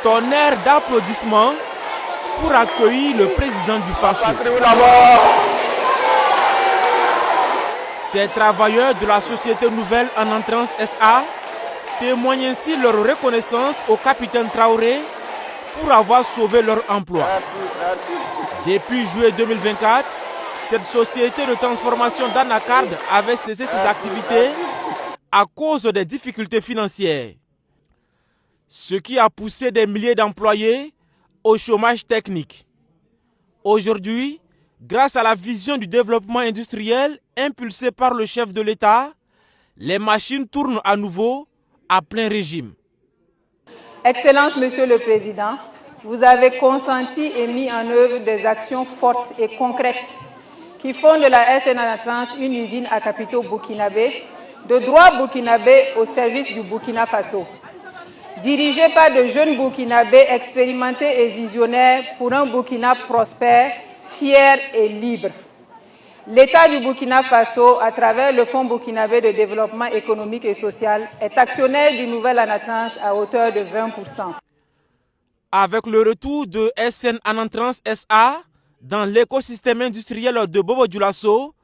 tonnerre d'applaudissements pour accueillir le président du Faso. Ces travailleurs de la société nouvelle en entrance SA témoignent ainsi leur reconnaissance au capitaine Traoré pour avoir sauvé leur emploi. Depuis juillet 2024, cette société de transformation d'anacarde avait cessé ses activités à cause des difficultés financières, ce qui a poussé des milliers d'employés au chômage technique. Aujourd'hui, grâce à la vision du développement industriel impulsée par le chef de l'État, les machines tournent à nouveau à plein régime. Excellence, Monsieur le Président, vous avez consenti et mis en œuvre des actions fortes et concrètes qui font de la SN Anatrans une usine à capitaux burkinabé, de droit burkinabé au service du Burkina Faso. Dirigée par de jeunes burkinabés expérimentés et visionnaires pour un Burkina prospère, fier et libre. L'État du Burkina Faso, à travers le Fonds burkinabé de développement économique et social, est actionnaire du nouvel Anatrans à hauteur de 20%. Avec le retour de SN Anatrans SA dans l'écosystème industriel de Bobo-Dioulasso,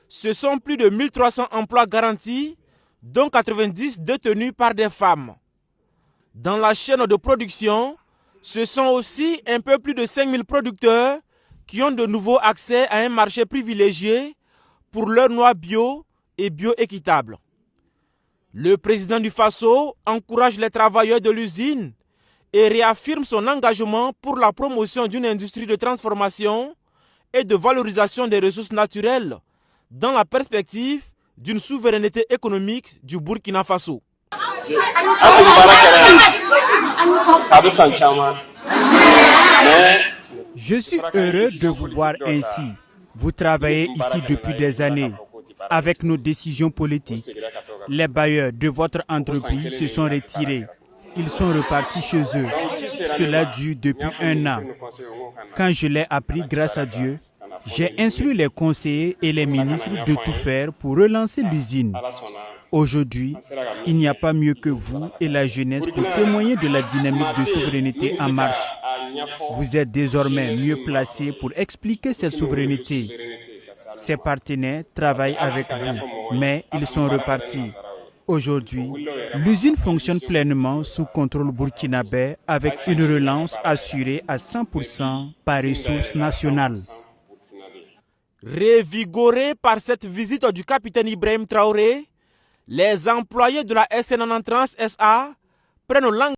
ce sont plus de 1300 emplois garantis, dont 90 détenus par des femmes. Dans la chaîne de production, ce sont aussi un peu plus de 5000 producteurs qui ont de nouveau accès à un marché privilégié pour leurs noix bio et bio-équitables. Le président du Faso encourage les travailleurs de l'usine et réaffirme son engagement pour la promotion d'une industrie de transformation et de valorisation des ressources naturelles dans la perspective d'une souveraineté économique du Burkina Faso. Je suis heureux de vous voir ainsi. Vous travaillez ici depuis des années. Avec nos décisions politiques, les bailleurs de votre entreprise se sont retirés. Ils sont repartis chez eux. Cela dure depuis 1 an. Quand je l'ai appris grâce à Dieu, j'ai instruit les conseillers et les ministres de tout faire pour relancer l'usine. Aujourd'hui, il n'y a pas mieux que vous et la jeunesse pour témoigner de la dynamique de souveraineté en marche. Vous êtes désormais mieux placés pour expliquer cette souveraineté. Ses partenaires travaillent avec vous, mais ils sont repartis. Aujourd'hui, l'usine fonctionne pleinement sous contrôle burkinabé avec une relance assurée à 100% par ressources nationales. Révigorés par cette visite du capitaine Ibrahim Traoré, les employés de la SN Anatrans SA prennent l'engagement